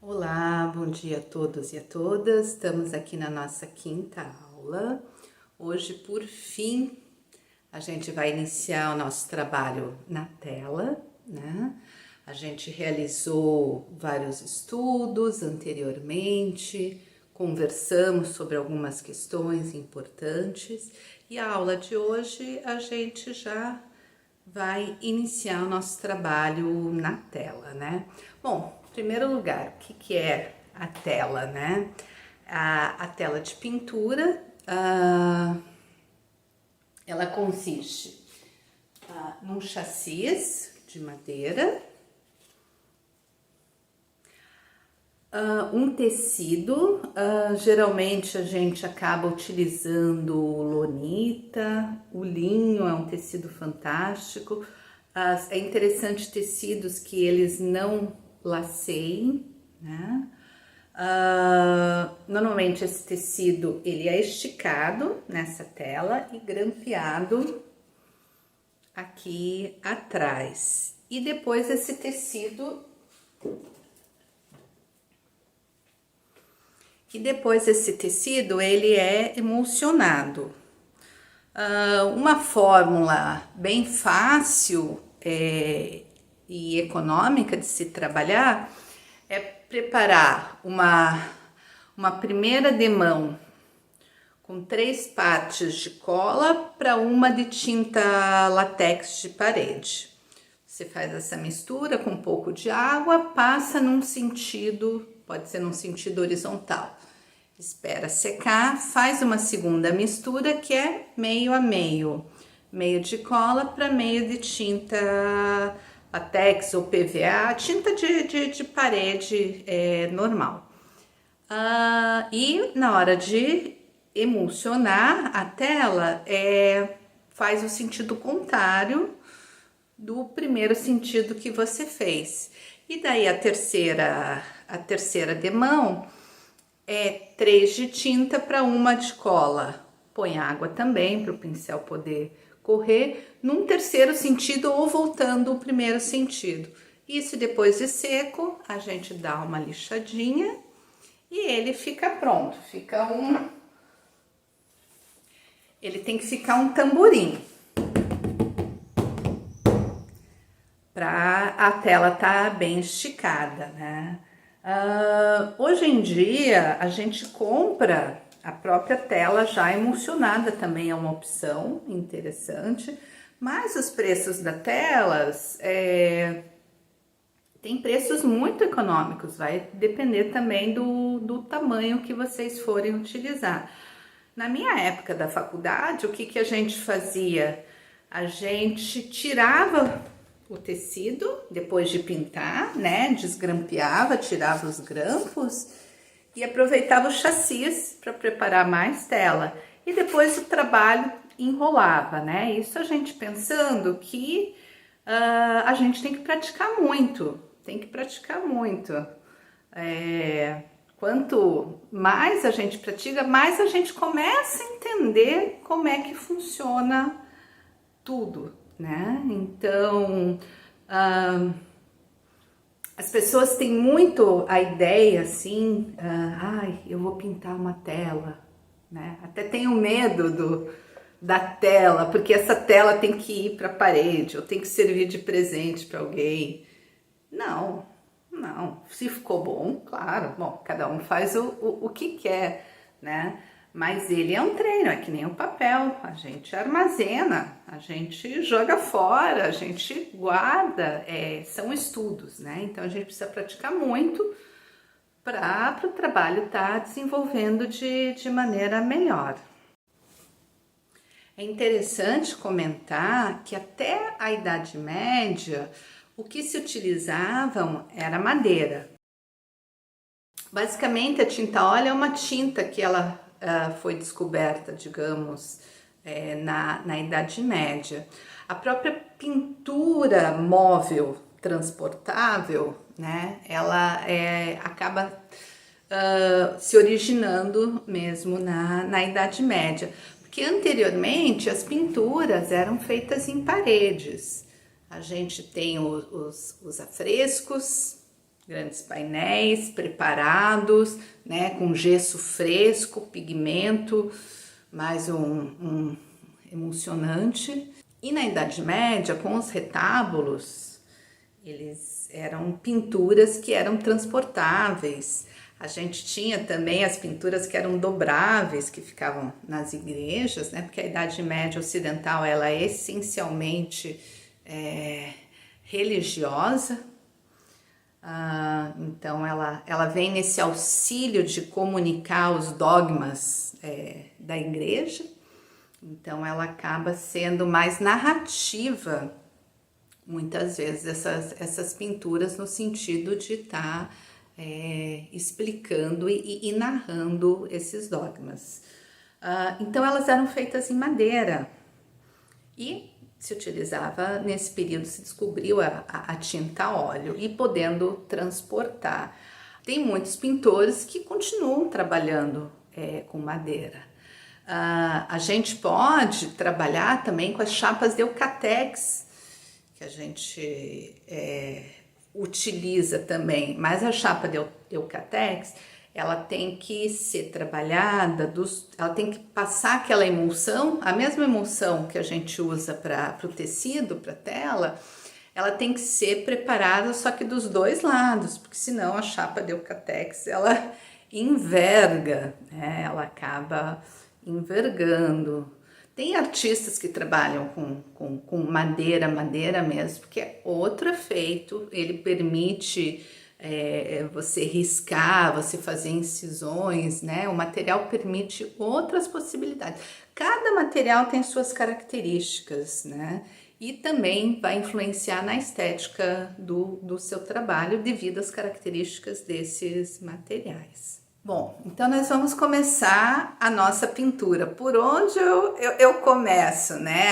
Olá, bom dia a todos e a todas. Estamos aqui na nossa quinta aula. Hoje, por fim, a gente vai iniciar o nosso trabalho na tela, né? A gente realizou vários estudos anteriormente, conversamos sobre algumas questões importantes e a aula de hoje a gente já vai iniciar o nosso trabalho na tela, né? Bom, em primeiro lugar, o que é a tela, né? A tela de pintura, ela consiste num chassis de madeira, um tecido, geralmente a gente acaba utilizando lonita, o linho é um tecido fantástico, é interessante tecidos que eles não laceiem, né? Normalmente esse tecido ele é esticado nessa tela e grampeado aqui atrás, e depois esse tecido ele é emulsionado. Uma fórmula bem fácil e econômica de se trabalhar é preparar uma primeira demão com 3 partes de cola para uma de tinta látex de parede. Você faz essa mistura com um pouco de água, passa num sentido, pode ser num sentido horizontal. Espera secar, faz uma segunda mistura que é meio a meio. Meio de cola para meio de tinta látex ou PVA, tinta de parede normal. E na hora de emulsionar a tela, faz o sentido contrário do primeiro sentido que você fez. E daí a terceira demão é 3 de tinta para 1 de cola. Põe água também para o pincel poder correr num terceiro sentido ou voltando o primeiro sentido. Isso depois de seco, a gente dá uma lixadinha e ele fica pronto. Ele tem que ficar um tamborim para a tela tá bem esticada, né? Hoje em dia a gente compra a própria tela já emulsionada, também é uma opção interessante, mas os preços das telas tem preços muito econômicos, vai depender também do tamanho que vocês forem utilizar. Na minha época da faculdade, o que a gente fazia? A gente tirava o tecido depois de pintar, né? Desgrampeava, tirava os grampos e aproveitava o chassis para preparar mais tela. E depois o trabalho enrolava, né? Isso a gente pensando que a gente tem que praticar muito, Quanto mais a gente pratica, mais a gente começa a entender como é que funciona tudo, né? Então, as pessoas têm muito a ideia assim, eu vou pintar uma tela, né? Até tenho medo da tela, porque essa tela tem que ir para a parede, ou tem que servir de presente para alguém. Não, se ficou bom, claro, bom, cada um faz o que quer, né? Mas ele é um treino, é que nem o papel, a gente armazena, a gente joga fora, a gente guarda, são estudos, né? Então a gente precisa praticar muito para o trabalho estar desenvolvendo de maneira melhor. É interessante comentar que até a Idade Média, o que se utilizavam era madeira. Basicamente, a tinta óleo é uma tinta que ela foi descoberta, digamos, na Idade Média. A própria pintura móvel transportável, né, ela acaba se originando mesmo na Idade Média, porque anteriormente as pinturas eram feitas em paredes. A gente tem os afrescos, grandes painéis preparados, né, com gesso fresco, pigmento, mais um emulsionante. E na Idade Média, com os retábulos, eles eram pinturas que eram transportáveis. A gente tinha também as pinturas que eram dobráveis, que ficavam nas igrejas, né? Porque a Idade Média ocidental ela é essencialmente religiosa. Então ela vem nesse auxílio de comunicar os dogmas da igreja. Então ela acaba sendo mais narrativa, muitas vezes, essas pinturas, no sentido de estar explicando e narrando esses dogmas. Então elas eram feitas em madeira e se utilizava, nesse período se descobriu a tinta a óleo e podendo transportar. Tem muitos pintores que continuam trabalhando com madeira. A gente pode trabalhar também com as chapas de eucatex, que a gente utiliza também, mas a chapa de eucatex, ela tem que ser trabalhada, ela tem que passar aquela emulsão, a mesma emulsão que a gente usa para o tecido, para a tela, ela tem que ser preparada só que dos dois lados, porque senão a chapa de eucatex, ela enverga, né? Ela acaba envergando. Tem artistas que trabalham com madeira mesmo, porque é outro efeito, ele permite você riscar, você fazer incisões, né? O material permite outras possibilidades. Cada material tem suas características, né? E também vai influenciar na estética do seu trabalho devido às características desses materiais. Bom, então nós vamos começar a nossa pintura. Por onde eu começo, né?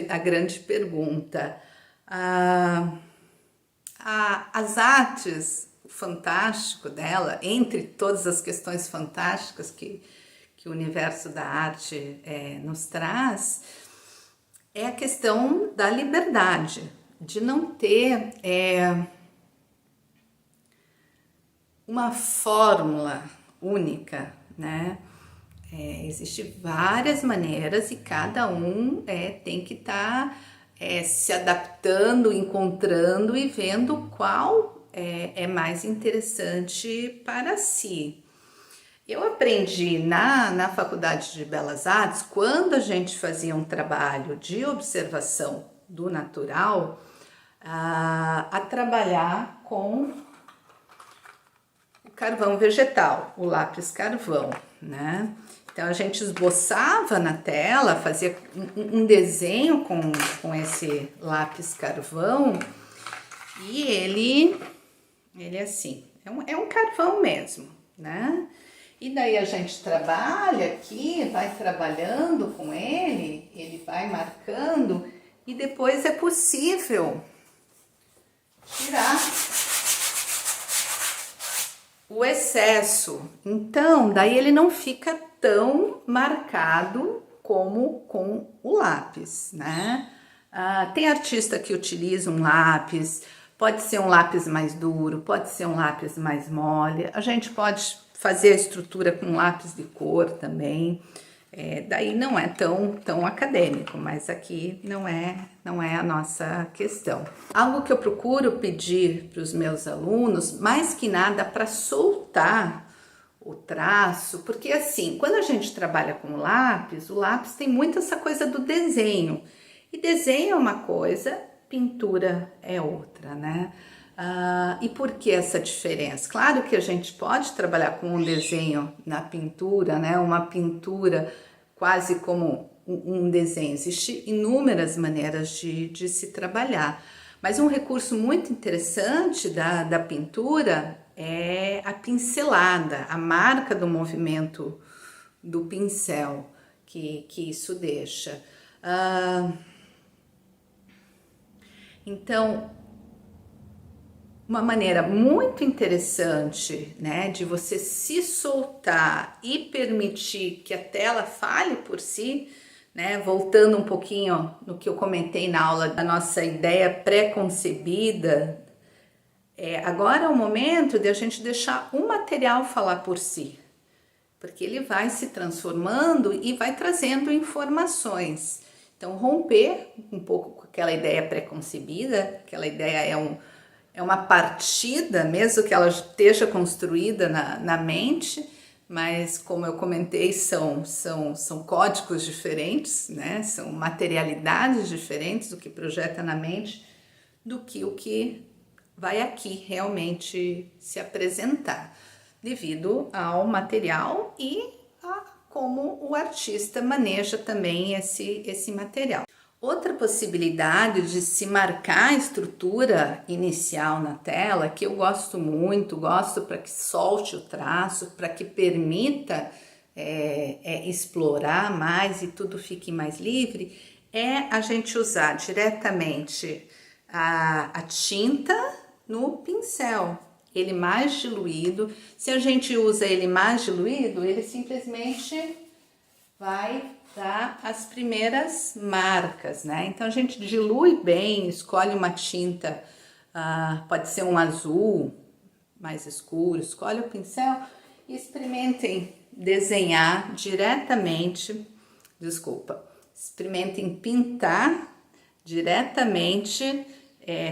A grande pergunta. As artes, o fantástico dela, entre todas as questões fantásticas que o universo da arte nos traz, é a questão da liberdade, de não ter uma fórmula única, né? Existem várias maneiras e cada um tem que estar se adaptando, encontrando e vendo qual é mais interessante para si. Eu aprendi na Faculdade de Belas Artes, quando a gente fazia um trabalho de observação do natural, a trabalhar com o carvão vegetal, o lápis carvão, né? Então a gente esboçava na tela, fazia um desenho com esse lápis carvão e ele assim, é um carvão mesmo, né? E daí a gente trabalha aqui, vai trabalhando com ele vai marcando e depois é possível tirar o excesso. Então, daí ele não fica tão marcado como com o lápis, né? Tem artista que utiliza um lápis, pode ser um lápis mais duro, pode ser um lápis mais mole. A gente pode fazer a estrutura com lápis de cor também. Daí não é tão acadêmico, mas aqui não é a nossa questão. Algo que eu procuro pedir para os meus alunos, mais que nada para soltar o traço, porque assim, quando a gente trabalha com o lápis tem muito essa coisa do desenho, e desenho é uma coisa, pintura é outra, né? E por que essa diferença? Claro que a gente pode trabalhar com um desenho na pintura, né? Uma pintura quase como um desenho. Existem inúmeras maneiras de se trabalhar, mas um recurso muito interessante da pintura é a pincelada, a marca do movimento do pincel que isso deixa. Então, uma maneira muito interessante, né, de você se soltar e permitir que a tela fale por si, né, voltando um pouquinho no que eu comentei na aula da nossa ideia pré-concebida, Agora é o momento de a gente deixar o material falar por si, porque ele vai se transformando e vai trazendo informações. Então, romper um pouco com aquela ideia pré-concebida, aquela ideia é uma partida, mesmo que ela esteja construída na mente, mas como eu comentei, são códigos diferentes, né? São materialidades diferentes do que projeta na mente, do que o que vai aqui realmente se apresentar, devido ao material e a como o artista maneja também esse material. Outra possibilidade de se marcar a estrutura inicial na tela, que eu gosto muito, gosto para que solte o traço, para que permita explorar mais e tudo fique mais livre, é a gente usar diretamente a tinta no pincel, ele mais diluído. Se a gente usa ele mais diluído, ele simplesmente vai dar as primeiras marcas, né? Então a gente dilui bem, escolhe uma tinta, pode ser um azul mais escuro, escolhe o pincel e experimentem desenhar diretamente, experimentem pintar diretamente,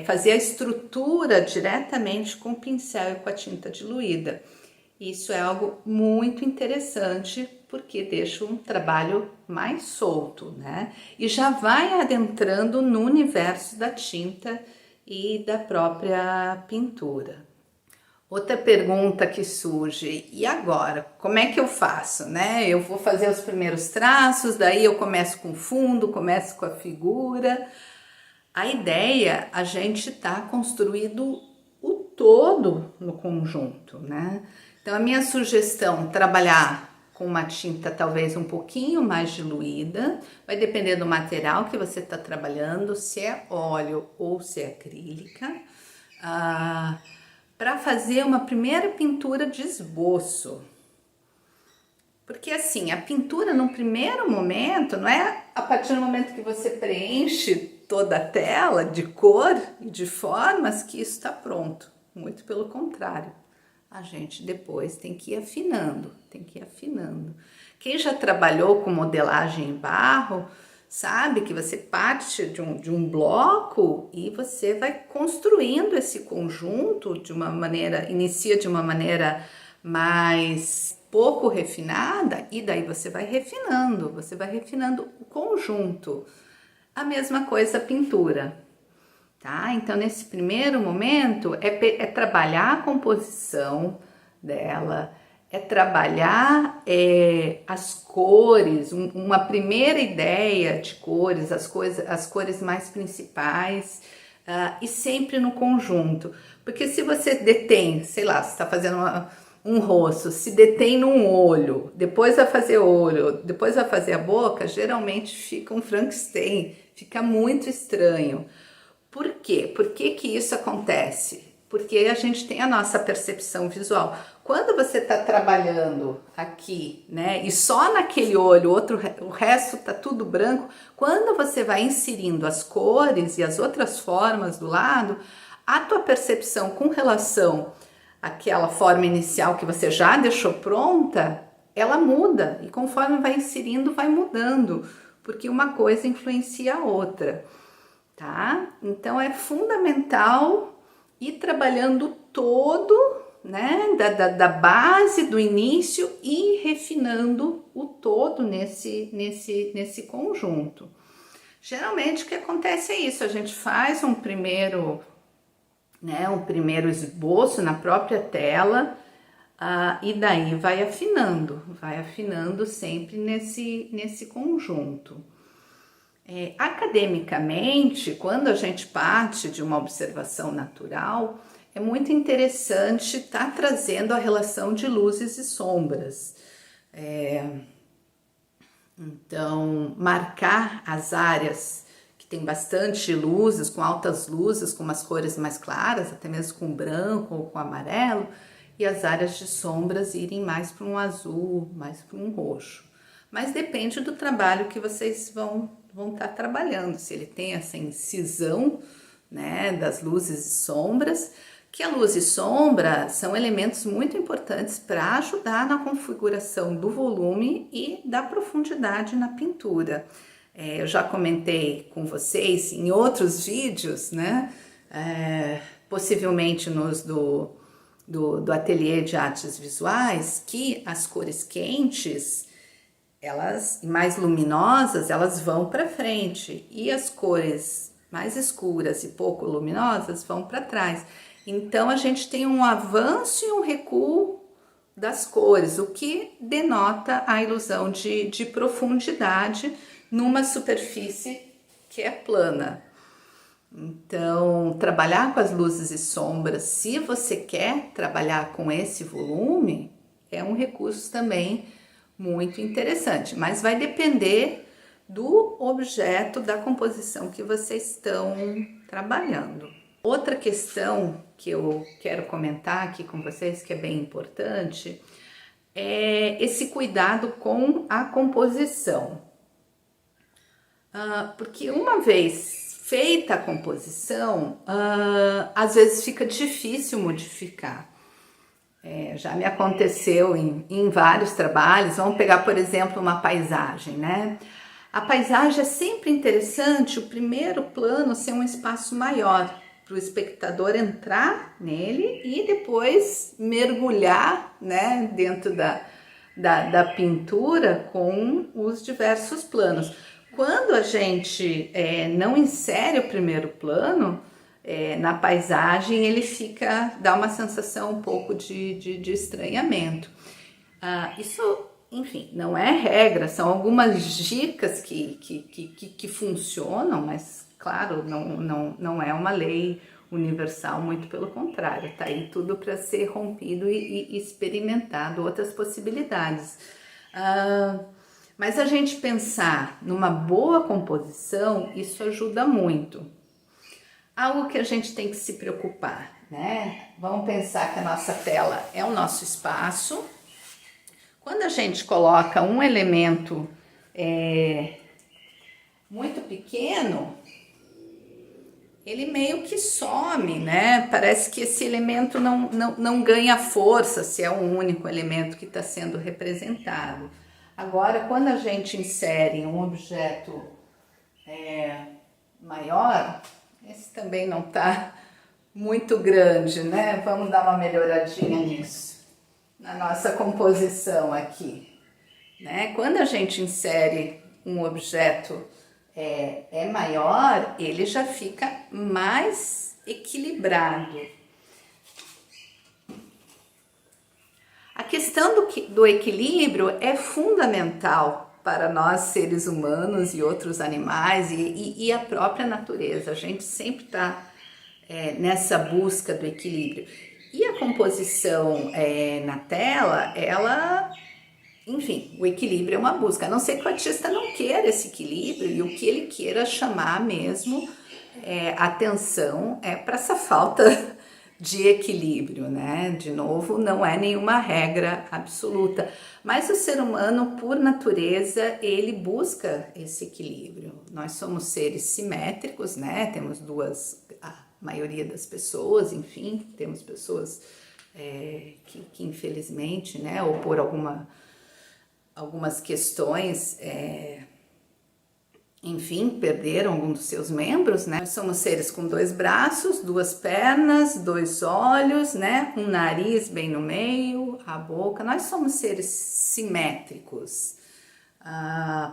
fazer a estrutura diretamente com o pincel e com a tinta diluída. Isso é algo muito interessante, porque deixa um trabalho mais solto, né? E já vai adentrando no universo da tinta e da própria pintura. Outra pergunta que surge, e agora? Como é que eu faço, né? Eu vou fazer os primeiros traços, daí eu começo com o fundo, começo com a figura. A ideia, a gente tá construindo o todo no conjunto, né? Então a minha sugestão, trabalhar com uma tinta talvez um pouquinho mais diluída, vai depender do material que você está trabalhando, se é óleo ou se é acrílica, para fazer uma primeira pintura de esboço. Porque assim, a pintura no primeiro momento, não é a partir do momento que você preenche toda a tela de cor e de formas que isso está pronto. Muito pelo contrário. A gente depois tem que ir afinando, Quem já trabalhou com modelagem em barro, sabe que você parte de um bloco e você vai construindo esse conjunto de uma maneira, inicia de uma maneira mais pouco refinada e daí você vai refinando o conjunto. A mesma coisa a pintura, tá? Então nesse primeiro momento é trabalhar a composição dela, é trabalhar as cores, uma primeira ideia de cores, as cores mais principais, e sempre no conjunto. Porque se você detém, sei lá, você está fazendo um rosto, se detém num olho, depois vai fazer olho, depois vai fazer a boca, geralmente fica um Frankenstein, fica muito estranho. Por quê? Por que isso acontece? Porque a gente tem a nossa percepção visual. Quando você está trabalhando aqui, né, e só naquele olho, o resto tá tudo branco, quando você vai inserindo as cores e as outras formas do lado, a tua percepção com relação àquela forma inicial que você já deixou pronta, ela muda, e conforme vai inserindo, vai mudando, porque uma coisa influencia a outra, tá? Então é fundamental ir trabalhando todo, né, da base, do início, e refinando o todo nesse conjunto. Geralmente o que acontece é isso, a gente faz um primeiro esboço na própria tela, e daí vai afinando sempre nesse conjunto. Academicamente, quando a gente parte de uma observação natural, é muito interessante estar trazendo a relação de luzes e sombras. Então, marcar as áreas que tem bastante luzes, com altas luzes, com umas cores mais claras, até mesmo com branco ou com amarelo, e as áreas de sombras irem mais para um azul, mais para um roxo. Mas depende do trabalho que vocês vão estar trabalhando, se ele tem essa incisão, né, das luzes e sombras, Que a luz e sombra são elementos muito importantes para ajudar na configuração do volume e da profundidade na pintura. Eu já comentei com vocês em outros vídeos, né? Possivelmente nos do ateliê de artes visuais, que as cores quentes, elas mais luminosas, elas vão para frente, e as cores mais escuras e pouco luminosas vão para trás. Então a gente tem um avanço e um recuo das cores, o que denota a ilusão de profundidade numa superfície que é plana. Então, trabalhar com as luzes e sombras, se você quer trabalhar com esse volume, é um recurso também muito interessante, mas vai depender do objeto, da composição que vocês estão trabalhando. Outra questão que eu quero comentar aqui com vocês, que é bem importante, é esse cuidado com a composição. Porque uma vez feita a composição, às vezes fica difícil modificar. Já me aconteceu em vários trabalhos. Vamos pegar, por exemplo, uma paisagem, né? A paisagem é sempre interessante o primeiro plano ser um espaço maior, para o espectador entrar nele e depois mergulhar, né, dentro da pintura com os diversos planos. Quando a gente não insere o primeiro plano na paisagem, ele dá uma sensação um pouco de estranhamento. Isso, enfim, não é regra, são algumas dicas que funcionam, mas claro, não é uma lei universal, muito pelo contrário, tá aí tudo para ser rompido e experimentado outras possibilidades. Mas a gente pensar numa boa composição, isso ajuda muito. Algo que a gente tem que se preocupar, né? Vamos pensar que a nossa tela é o nosso espaço. Quando a gente coloca um elemento muito pequeno, ele meio que some, né? Parece que esse elemento não ganha força se é um único elemento que está sendo representado. Agora, quando a gente insere um objeto maior, esse também não está muito grande, né? Vamos dar uma melhoradinha nisso, na nossa composição aqui, né? Quando a gente insere um objeto maior, ele já fica mais equilibrado. A questão do equilíbrio é fundamental para nós, seres humanos e outros animais e a própria natureza. A gente sempre está nessa busca do equilíbrio. E a composição na tela, enfim, o equilíbrio é uma busca, a não ser que o artista não queira esse equilíbrio e o que ele queira chamar mesmo atenção para essa falta de equilíbrio, né? De novo, não é nenhuma regra absoluta, mas o ser humano, por natureza, ele busca esse equilíbrio. Nós somos seres simétricos, né? Temos a maioria das pessoas, enfim, temos pessoas que infelizmente, né, ou por algumas questões, enfim, perderam algum dos seus membros, né? Nós somos seres com 2 braços, 2 pernas, 2 olhos, né? Um nariz bem no meio, a boca. Nós somos seres simétricos.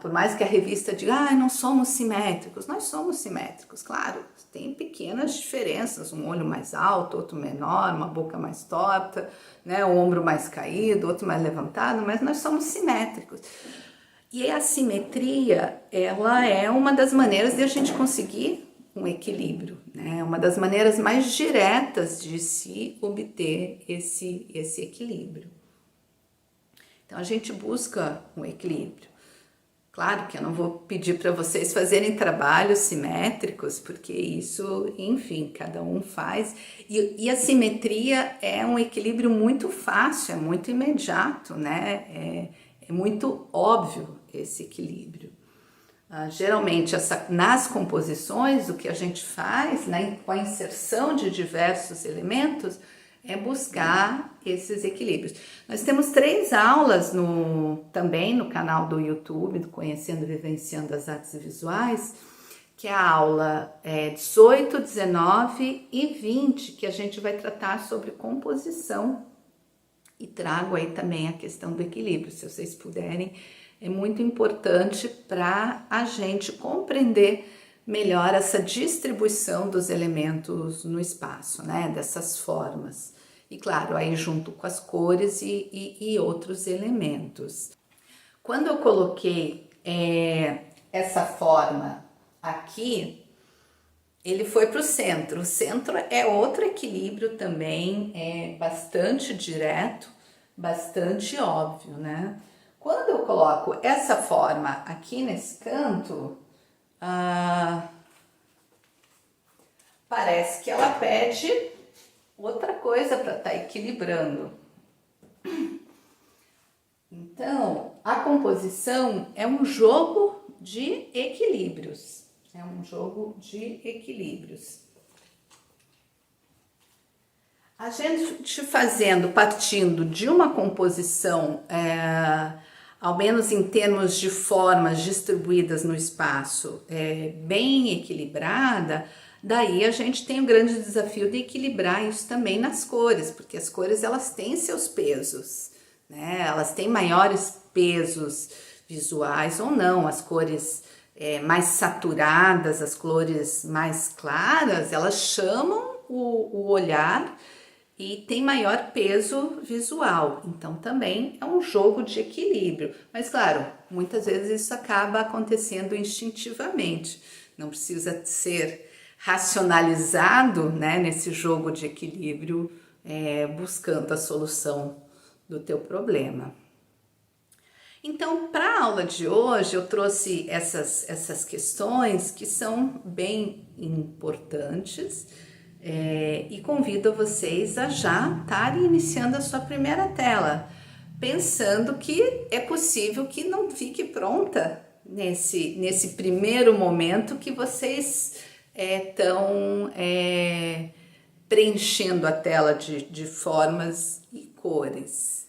Por mais que a revista diga, não somos simétricos, nós somos simétricos, claro, tem pequenas diferenças, um olho mais alto, outro menor, uma boca mais torta, né? Um ombro mais caído, outro mais levantado, mas nós somos simétricos. E a simetria, ela é uma das maneiras de a gente conseguir um equilíbrio, né? Uma das maneiras mais diretas de se obter esse equilíbrio. Então a gente busca um equilíbrio. Claro que eu não vou pedir para vocês fazerem trabalhos simétricos, porque isso, enfim, cada um faz. E a simetria é um equilíbrio muito fácil, é muito imediato, né? É muito óbvio esse equilíbrio. Geralmente, nas composições, o que a gente faz, né, com a inserção de diversos elementos, é buscar esses equilíbrios. Nós temos 3 aulas também no canal do YouTube, do Conhecendo e Vivenciando as Artes Visuais, que é a aula 18, 19 e 20, que a gente vai tratar sobre composição, e trago aí também a questão do equilíbrio, se vocês puderem. É muito importante para a gente compreender melhor essa distribuição dos elementos no espaço, né? Dessas formas. E claro, aí junto com as cores e outros elementos. Quando eu coloquei essa forma aqui, ele foi para o centro. O centro é outro equilíbrio também, é bastante direto, bastante óbvio, né? Quando eu coloco essa forma aqui nesse canto, parece que ela pede outra coisa para estar equilibrando. Então, a composição é um jogo de equilíbrios. É um jogo de equilíbrios. A gente partindo de uma composição, ao menos em termos de formas distribuídas no espaço, bem equilibrada, daí a gente tem o grande desafio de equilibrar isso também nas cores, porque as cores elas têm seus pesos, né? Elas têm maiores pesos visuais ou não, as cores mais saturadas, as cores mais claras, elas chamam o olhar e tem maior peso visual, então também é um jogo de equilíbrio, mas claro, muitas vezes isso acaba acontecendo instintivamente, não precisa ser racionalizado, né, nesse jogo de equilíbrio, buscando a solução do teu problema. Então, para a aula de hoje, eu trouxe essas questões que são bem importantes, e convido vocês a já estarem iniciando a sua primeira tela, pensando que é possível que não fique pronta nesse primeiro momento que vocês estão preenchendo a tela de formas e cores.